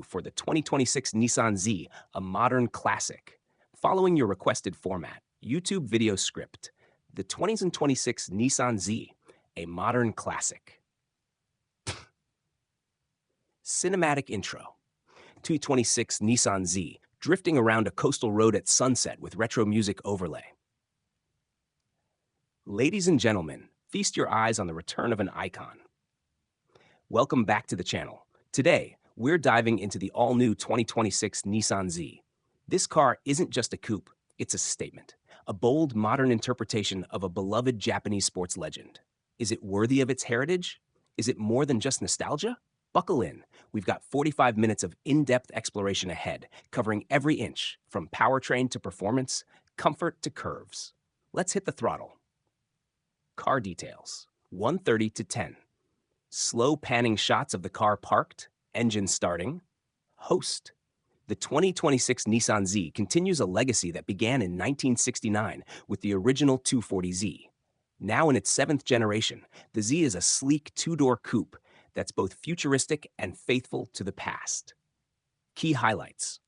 for the 2026 Nissan Z, a modern classic. Following your requested format, YouTube video script, the 2026 Nissan Z, a modern classic. Cinematic intro. 2026 Nissan Z, drifting around a coastal road at sunset with retro music overlay. Ladies and gentlemen, feast your eyes on the return of an icon. Welcome back to the channel. Today, we're diving into the all-new 2026 Nissan Z. This car isn't just a coupe, it's a statement. A bold, modern interpretation of a beloved Japanese sports legend. Is it worthy of its heritage? Is it more than just nostalgia? Buckle in. We've got 45 minutes of in-depth exploration ahead, covering every inch, from powertrain to performance, comfort to curves. Let's hit the throttle. Car details. 130 to 10. Slow panning shots of the car parked, engine starting. Host. The 2026 Nissan Z continues a legacy that began in 1969 with the original 240Z. Now in its seventh generation, the Z is a sleek two-door coupe that's both futuristic and faithful to the past. Key highlights.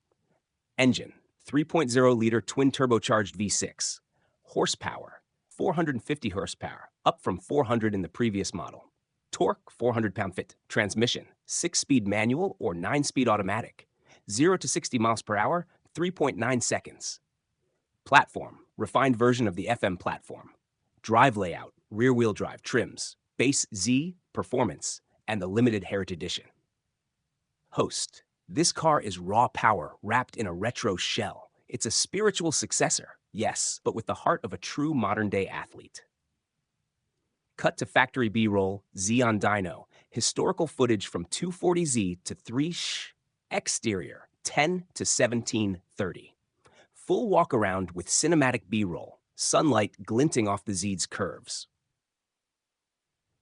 Engine, 3.0-liter twin-turbocharged V6. Horsepower, 450 horsepower, up from 400 in the previous model. Torque, 400 pound-feet. Transmission, 6-speed manual or 9-speed automatic. 0 to 60 miles per hour, 3.9 seconds. Platform, refined version of the FM platform. Drive layout, rear-wheel drive trims, base Z, performance, and the limited Heritage Edition. Host. This car is raw power wrapped in a retro shell. It's a spiritual successor, yes, but with the heart of a true modern-day athlete. Cut to factory B-roll, Z on dyno, historical footage from 240Z to 3 exterior, 10 to 1730. Full walk-around with cinematic B-roll, sunlight glinting off the Z's curves.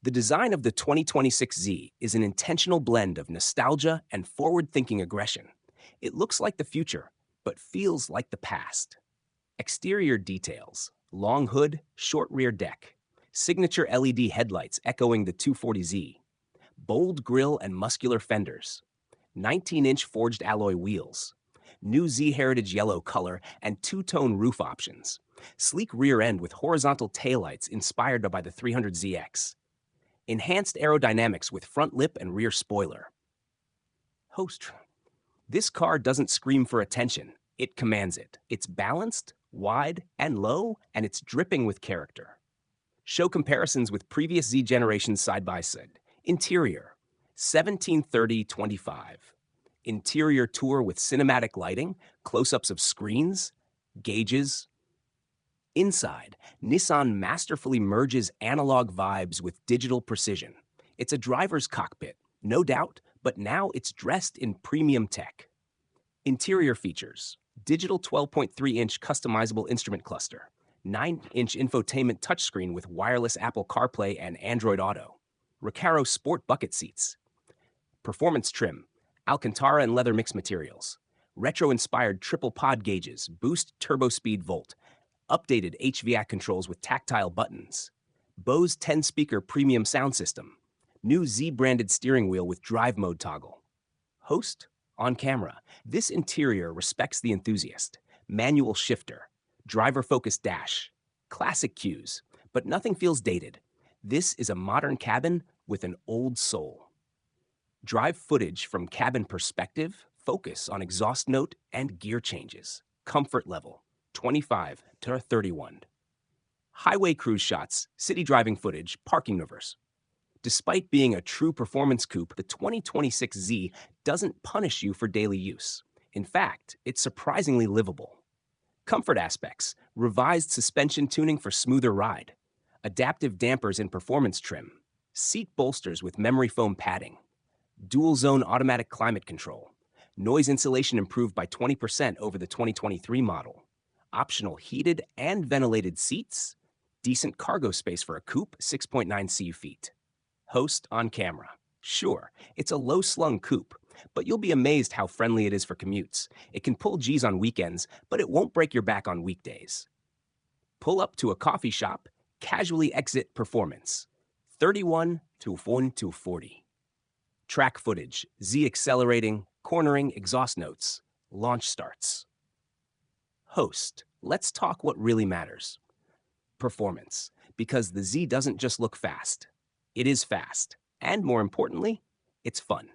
The design of the 2026 Z is an intentional blend of nostalgia and forward-thinking aggression. It looks like the future, but feels like the past. Exterior details, long hood, short rear deck. Signature LED headlights echoing the 240Z. Bold grille and muscular fenders. 19-inch forged alloy wheels. New Z Heritage yellow color and two-tone roof options. Sleek rear end with horizontal taillights inspired by the 300ZX. Enhanced aerodynamics with front lip and rear spoiler. Host. This car doesn't scream for attention. It commands it. It's balanced, wide, and low, and it's dripping with character. Show comparisons with previous Z generations side by side. Interior, 1730-25. Interior tour with cinematic lighting, close-ups of screens, gauges. Inside, Nissan masterfully merges analog vibes with digital precision. It's a driver's cockpit, no doubt, but now it's dressed in premium tech. Interior features, digital 12.3-inch customizable instrument cluster. 9-inch infotainment touchscreen with wireless Apple CarPlay and Android Auto. Recaro sport bucket seats. Performance trim, Alcantara and leather mix materials. Retro-inspired triple pod gauges, boost turbo speed volt. Updated HVAC controls with tactile buttons. Bose 10-speaker premium sound system. New Z-branded steering wheel with drive mode toggle. Host, on camera. This interior respects the enthusiast. Manual shifter. Driver-focused dash, classic cues, but nothing feels dated. This is a modern cabin with an old soul. Drive footage from cabin perspective, focus on exhaust note and gear changes. Comfort level, 25 to 31. Highway cruise shots, city driving footage, parking reverse. Despite being a true performance coupe, the 2026 Z doesn't punish you for daily use. In fact, it's surprisingly livable. Comfort aspects, revised suspension tuning for smoother ride, adaptive dampers in performance trim, seat bolsters with memory foam padding, dual-zone automatic climate control, noise insulation improved by 20% over the 2023 model, optional heated and ventilated seats, decent cargo space for a coupe, 6.9 cu feet. Host on camera. Sure, it's a low-slung coupe, but you'll be amazed how friendly it is for commutes. It can pull G's on weekends, but it won't break your back on weekdays. Pull up to a coffee shop, casually exit performance. 31 to 1 to 40. Track footage, Z accelerating, cornering, exhaust notes, launch starts. Host, let's talk what really matters. Performance, because the Z doesn't just look fast. It is fast, and more importantly, it's fun.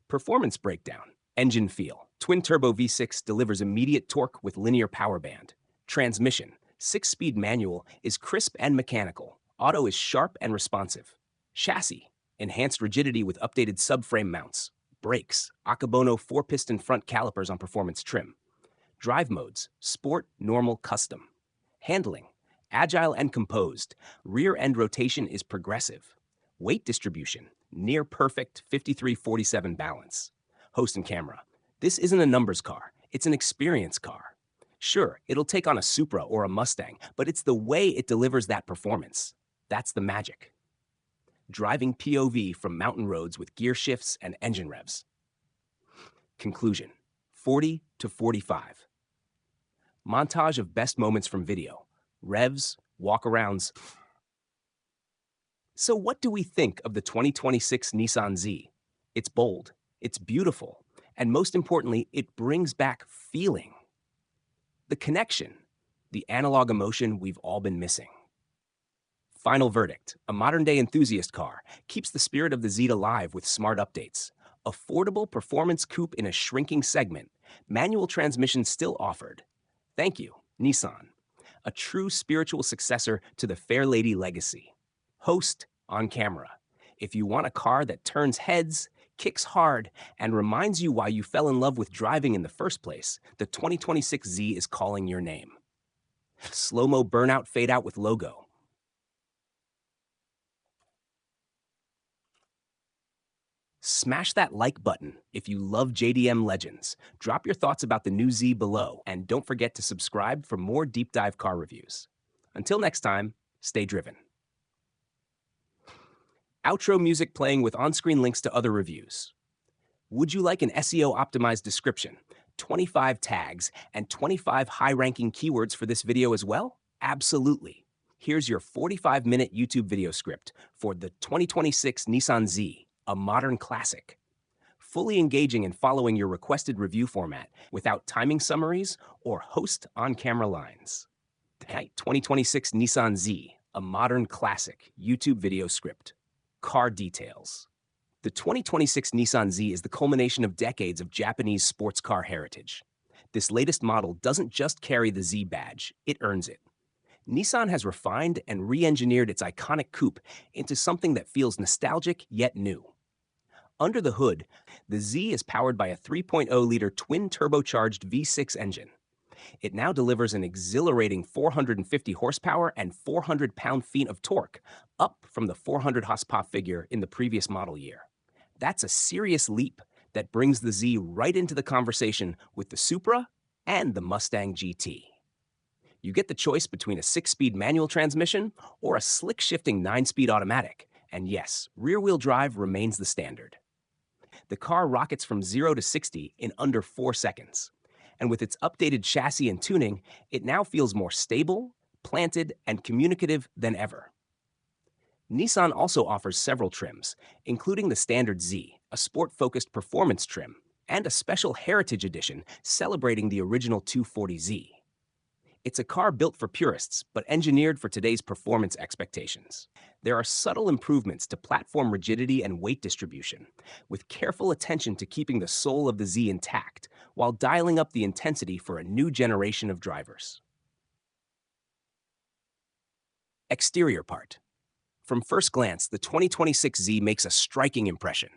Performance breakdown, engine feel. Twin-turbo V6 delivers immediate torque with linear power band. Transmission, 6-speed manual, is crisp and mechanical. Auto is sharp and responsive. Chassis, enhanced rigidity with updated subframe mounts. Brakes, Akabono 4-piston front calipers on performance trim. Drive modes, sport, normal, custom. Handling, agile and composed. Rear end rotation is progressive. Weight distribution, near perfect 53-47 balance. Host and camera, this isn't a numbers car, it's an experience car. Sure, it'll take on a Supra or a Mustang, but it's the way it delivers that performance. That's the magic. Driving POV from mountain roads with gear shifts and engine revs. Conclusion, 40 to 45. Montage of best moments from video. Revs, walkarounds. So what do we think of the 2026 Nissan Z? It's bold, it's beautiful, and most importantly, it brings back feeling. The connection, the analog emotion we've all been missing. Final verdict, a modern-day enthusiast car, keeps the spirit of the Z alive with smart updates. Affordable performance coupe in a shrinking segment, manual transmission still offered. Thank you, Nissan. A true spiritual successor to the Fair Lady legacy. Host on camera. If you want a car that turns heads, kicks hard, and reminds you why you fell in love with driving in the first place, the 2026 Z is calling your name. Slow-mo burnout fade out with logo. Smash that like button if you love JDM legends. Drop your thoughts about the new Z below, and don't forget to subscribe for more deep dive car reviews. Until next time, stay driven. Outro music playing with on-screen links to other reviews. Would you like an SEO-optimized description, 25 tags, and 25 high-ranking keywords for this video as well? Absolutely. Here's your 45-minute YouTube video script for the 2026 Nissan Z, a modern classic. Fully engaging and following your requested review format without timing summaries or host on-camera lines. The 2026 Nissan Z, a modern classic YouTube video script. Car details. The 2026 Nissan Z is the culmination of decades of Japanese sports car heritage. This latest model doesn't just carry the Z badge, it earns it. Nissan has refined and re-engineered its iconic coupe into something that feels nostalgic yet new. Under the hood, the Z is powered by a 3.0-liter twin-turbocharged V6 engine. It now delivers an exhilarating 450 horsepower and 400 pound-feet of torque, up from the 400 horsepower figure in the previous model year. That's a serious leap that brings the Z right into the conversation with the Supra and the Mustang GT. You get the choice between a 6-speed manual transmission or a slick-shifting 9-speed automatic, and yes, rear-wheel drive remains the standard. The car rockets from 0 to 60 in under 4 seconds. And with its updated chassis and tuning, it now feels more stable, planted, and communicative than ever. Nissan also offers several trims, including the standard Z, a sport-focused performance trim, and a special heritage edition celebrating the original 240Z. It's a car built for purists, but engineered for today's performance expectations. There are subtle improvements to platform rigidity and weight distribution, with careful attention to keeping the soul of the Z intact, while dialing up the intensity for a new generation of drivers. Exterior part. From first glance, the 2026 Z makes a striking impression.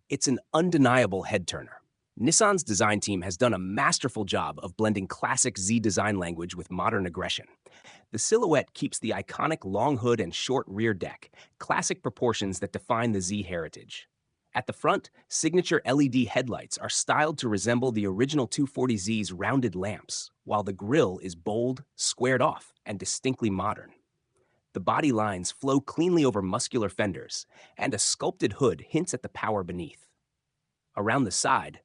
It's an undeniable head-turner. Nissan's design team has done a masterful job of blending classic Z design language with modern aggression. The silhouette keeps the iconic long hood and short rear deck, classic proportions that define the Z heritage. At the front, signature LED headlights are styled to resemble the original 240Z's rounded lamps, while the grille is bold, squared off, and distinctly modern. The body lines flow cleanly over muscular fenders, and a sculpted hood hints at the power beneath. Around the side,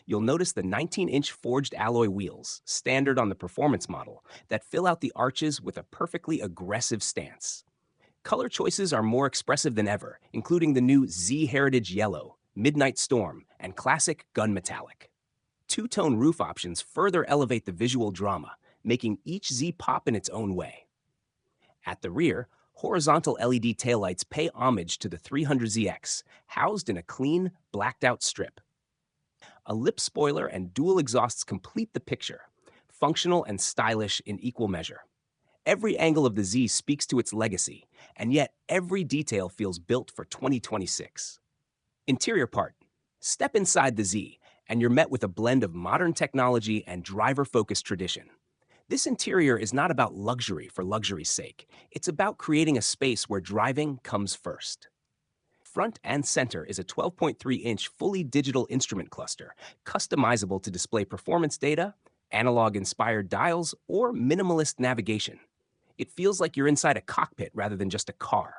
you'll notice the 19-inch forged alloy wheels, standard on the performance model, that fill out the arches with a perfectly aggressive stance. Color choices are more expressive than ever, including the new Z Heritage Yellow, Midnight Storm, and classic gunmetallic. Two-tone roof options further elevate the visual drama, making each Z pop in its own way. At the rear, horizontal LED taillights pay homage to the 300ZX, housed in a clean, blacked-out strip. A lip spoiler and dual exhausts complete the picture, functional and stylish in equal measure. Every angle of the Z speaks to its legacy, and yet every detail feels built for 2026. Interior part. Step inside the Z, and you're met with a blend of modern technology and driver-focused tradition. This interior is not about luxury for luxury's sake. It's about creating a space where driving comes first. Front and center is a 12.3-inch fully digital instrument cluster, customizable to display performance data, analog-inspired dials, or minimalist navigation. It feels like you're inside a cockpit rather than just a car.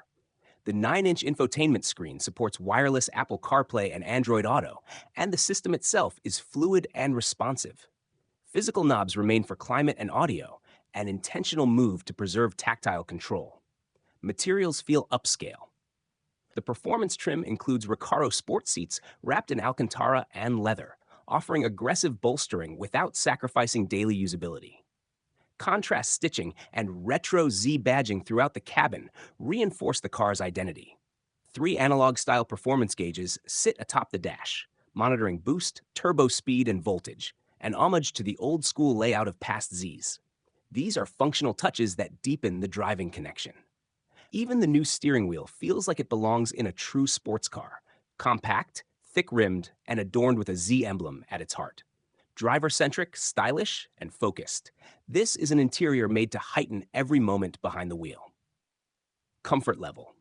The 9-inch infotainment screen supports wireless Apple CarPlay and Android Auto, and the system itself is fluid and responsive. Physical knobs remain for climate and audio, an intentional move to preserve tactile control. Materials feel upscale. The performance trim includes Recaro sport seats wrapped in Alcantara and leather, offering aggressive bolstering without sacrificing daily usability. Contrast stitching and retro Z badging throughout the cabin reinforce the car's identity. 3 analog-style performance gauges sit atop the dash, monitoring boost, turbo speed, and voltage, an homage to the old-school layout of past Zs. These are functional touches that deepen the driving connection. Even the new steering wheel feels like it belongs in a true sports car, compact, thick-rimmed, and adorned with a Z emblem at its heart. Driver-centric, stylish, and focused. This is an interior made to heighten every moment behind the wheel. Comfort level.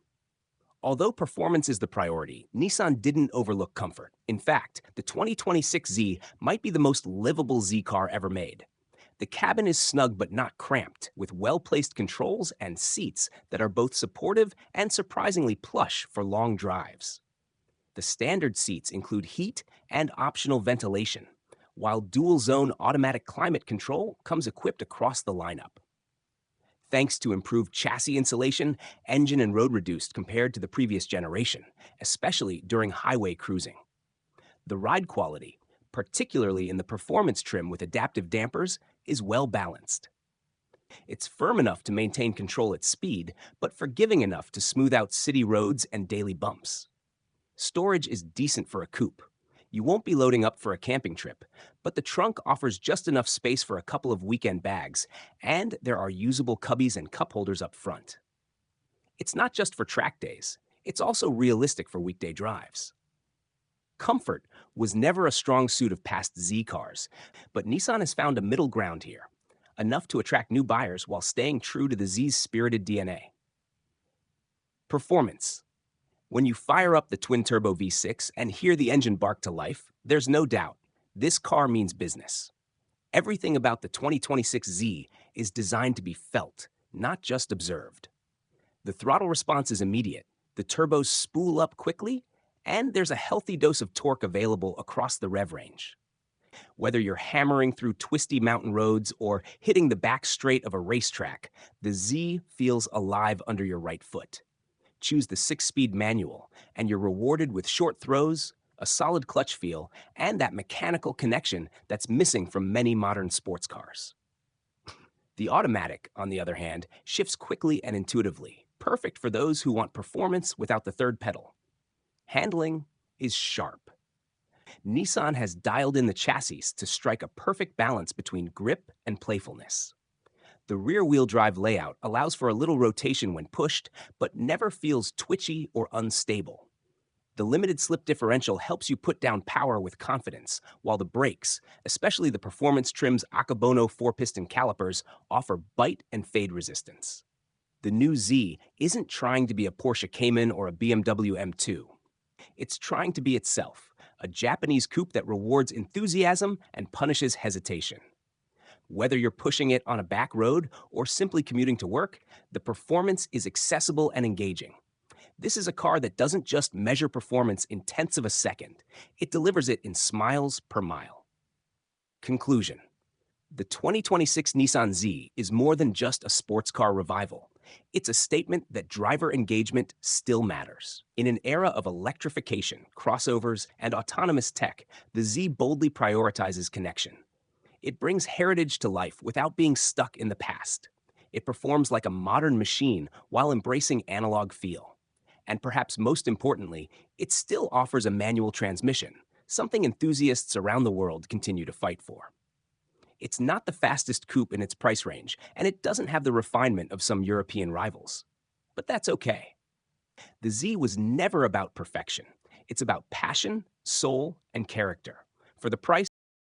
Although performance is the priority, Nissan didn't overlook comfort. In fact, the 2026 Z might be the most livable Z car ever made. The cabin is snug but not cramped, with well-placed controls and seats that are both supportive and surprisingly plush for long drives. The standard seats include heat and optional ventilation, while dual-zone automatic climate control comes equipped across the lineup. Thanks to improved chassis insulation, engine and road reduced compared to the previous generation, especially during highway cruising. The ride quality, particularly in the performance trim with adaptive dampers, is well balanced. It's firm enough to maintain control at speed, but forgiving enough to smooth out city roads and daily bumps. Storage is decent for a coupe. You won't be loading up for a camping trip, but the trunk offers just enough space for a couple of weekend bags, and there are usable cubbies and cup holders up front. It's not just for track days, it's also realistic for weekday drives. Comfort was never a strong suit of past Z cars, but Nissan has found a middle ground here, enough to attract new buyers while staying true to the Z's spirited DNA. Performance. When you fire up the twin-turbo V6 and hear the engine bark to life, there's no doubt, this car means business. Everything about the 2026 Z is designed to be felt, not just observed. The throttle response is immediate, the turbos spool up quickly, and there's a healthy dose of torque available across the rev range. Whether you're hammering through twisty mountain roads or hitting the back straight of a racetrack, the Z feels alive under your right foot. Choose the 6-speed manual, and you're rewarded with short throws, a solid clutch feel, and that mechanical connection that's missing from many modern sports cars. The automatic, on the other hand, shifts quickly and intuitively, perfect for those who want performance without the third pedal. Handling is sharp. Nissan has dialed in the chassis to strike a perfect balance between grip and playfulness. The rear-wheel drive layout allows for a little rotation when pushed, but never feels twitchy or unstable. The limited slip differential helps you put down power with confidence, while the brakes, especially the performance trim's Akabono 4-piston calipers, offer bite and fade resistance. The new Z isn't trying to be a Porsche Cayman or a BMW M2. It's trying to be itself, a Japanese coupe that rewards enthusiasm and punishes hesitation. Whether you're pushing it on a back road or simply commuting to work, the performance is accessible and engaging. This is a car that doesn't just measure performance in tenths of a second, it delivers it in smiles per mile. Conclusion. The 2026 Nissan Z is more than just a sports car revival. It's a statement that driver engagement still matters. In an era of electrification, crossovers, and autonomous tech, the Z boldly prioritizes connection. It brings heritage to life without being stuck in the past. It performs like a modern machine while embracing analog feel. And perhaps most importantly, it still offers a manual transmission, something enthusiasts around the world continue to fight for. It's not the fastest coupe in its price range, and it doesn't have the refinement of some European rivals. But that's okay. The Z was never about perfection. It's about passion, soul, and character. For the price,